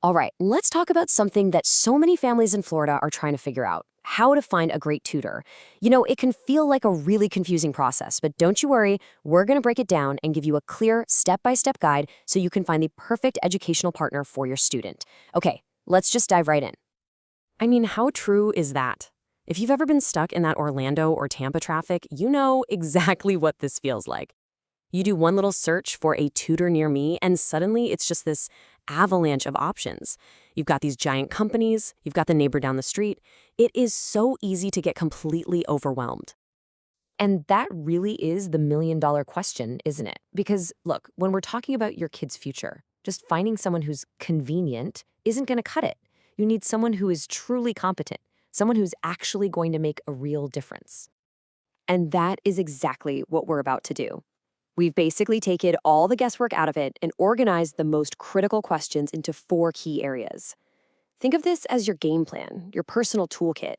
All right, let's talk about something that so many families in Florida are trying to figure out: how to find a great tutor. It can feel like a really confusing process, but don't you worry, we're going to break it down and give you a clear step-by-step guide so you can find the perfect educational partner for your student. Okay, let's just dive right in. I mean, how true is that? If you've ever been stuck in that Orlando or Tampa traffic, you know exactly what this feels like. You do one little search for a tutor near me, and suddenly it's just this avalanche of options. You've got these giant companies, you've got the neighbor down the street. It is so easy to get completely overwhelmed. And that really is the million-dollar question, isn't it? Because, look, when we're talking about your kid's future, just finding someone who's convenient isn't going to cut it. You need someone who is truly competent, someone who's actually going to make a real difference. And that is exactly what we're about to do. We've basically taken all the guesswork out of it and organized the most critical questions into 4 key areas. Think of this as your game plan, your personal toolkit.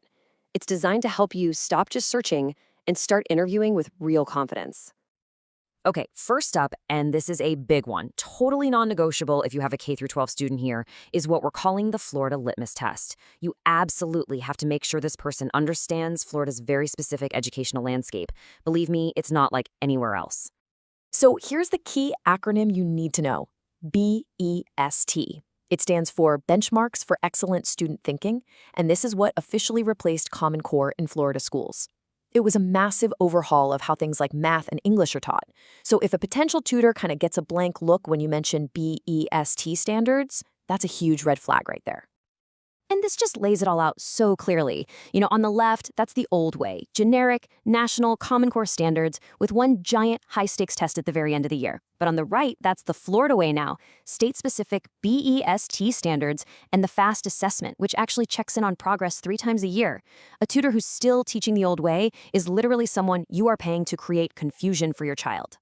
It's designed to help you stop just searching and start interviewing with real confidence. Okay, first up, and this is a big one, totally non-negotiable if you have a K-12 student here, is what we're calling the Florida Litmus Test. You absolutely have to make sure this person understands Florida's very specific educational landscape. Believe me, it's not like anywhere else. So here's the key acronym you need to know: B.E.S.T. It stands for Benchmarks for Excellent Student Thinking, and this is what officially replaced Common Core in Florida schools. It was a massive overhaul of how things like math and English are taught. So if a potential tutor kind of gets a blank look when you mention B.E.S.T. standards, that's a huge red flag right there. And this just lays it all out so clearly. On the left, that's the old way: generic, national, Common Core standards with one giant high-stakes test at the very end of the year. But on the right, that's the Florida way now: state-specific B.E.S.T. standards and the FAST assessment, which actually checks in on progress 3 times a year. A tutor who's still teaching the old way is literally someone you are paying to create confusion for your child.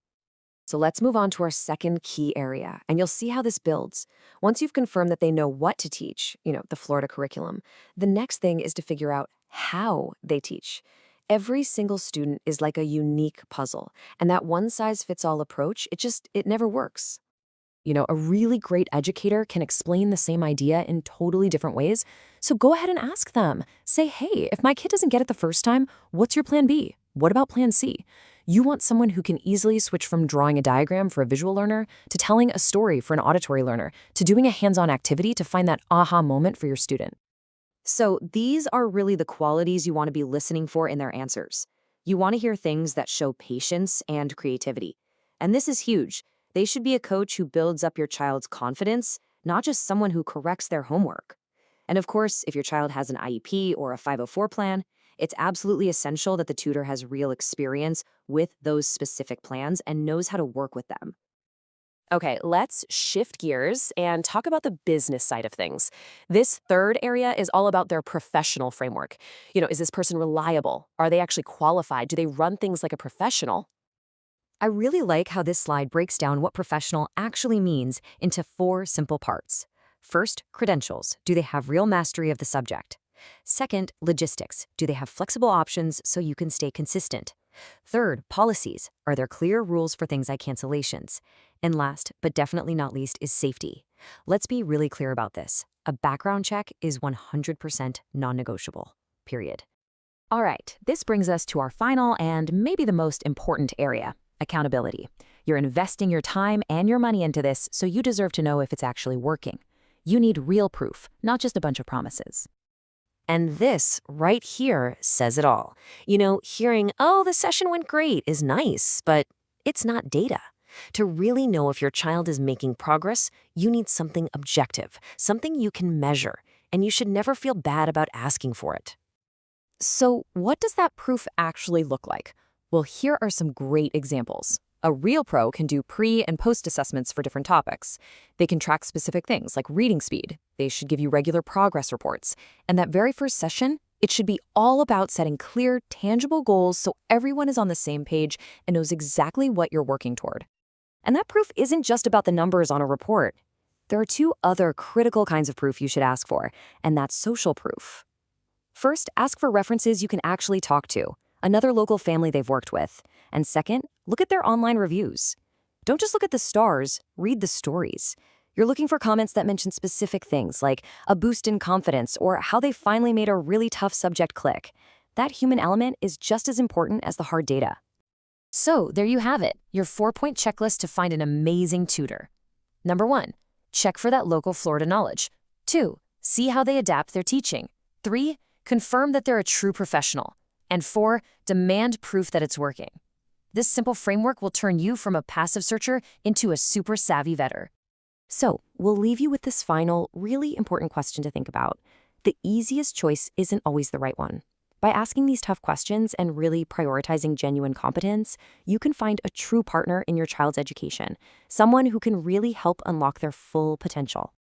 So let's move on to our second key area, and you'll see how this builds. Once you've confirmed that they know what to teach, the Florida curriculum, the next thing is to figure out how they teach. Every single student is like a unique puzzle, and that one-size-fits-all approach, it never works. A really great educator can explain the same idea in totally different ways, so go ahead and ask them. Say, hey, if my kid doesn't get it the first time, what's your plan B? What about plan C? You want someone who can easily switch from drawing a diagram for a visual learner to telling a story for an auditory learner to doing a hands-on activity to find that aha moment for your student. So these are really the qualities you want to be listening for in their answers. You want to hear things that show patience and creativity. And this is huge. They should be a coach who builds up your child's confidence, not just someone who corrects their homework. And of course, if your child has an IEP or a 504 plan, it's absolutely essential that the tutor has real experience with those specific plans and knows how to work with them. Okay, let's shift gears and talk about the business side of things. This third area is all about their professional framework. Is this person reliable? Are they actually qualified? Do they run things like a professional? I really like how this slide breaks down what professional actually means into 4 simple parts. First, credentials. Do they have real mastery of the subject? Second, logistics. Do they have flexible options so you can stay consistent? Third, policies. Are there clear rules for things like cancellations? And last, but definitely not least, is safety. Let's be really clear about this. A background check is 100% non-negotiable. Period. All right, this brings us to our final and maybe the most important area: accountability. You're investing your time and your money into this, so you deserve to know if it's actually working. You need real proof, not just a bunch of promises. And this right here says it all. Hearing, oh, the session went great is nice, but it's not data. To really know if your child is making progress, you need something objective, something you can measure, and you should never feel bad about asking for it. So what does that proof actually look like? Well, here are some great examples. A real pro can do pre- and post-assessments for different topics. They can track specific things like reading speed. They should give you regular progress reports. And that very first session, it should be all about setting clear, tangible goals so everyone is on the same page and knows exactly what you're working toward. And that proof isn't just about the numbers on a report. There are 2 other critical kinds of proof you should ask for, and that's social proof. First, ask for references you can actually talk to, another local family they've worked with. And second, look at their online reviews. Don't just look at the stars, read the stories. You're looking for comments that mention specific things like a boost in confidence or how they finally made a really tough subject click. That human element is just as important as the hard data. So, there you have it, your 4-point checklist to find an amazing tutor. Number 1, check for that local Florida knowledge. 2, see how they adapt their teaching. 3, confirm that they're a true professional. And 4, demand proof that it's working. This simple framework will turn you from a passive searcher into a super savvy vetter. So, we'll leave you with this final, really important question to think about. The easiest choice isn't always the right one. By asking these tough questions and really prioritizing genuine competence, you can find a true partner in your child's education, someone who can really help unlock their full potential.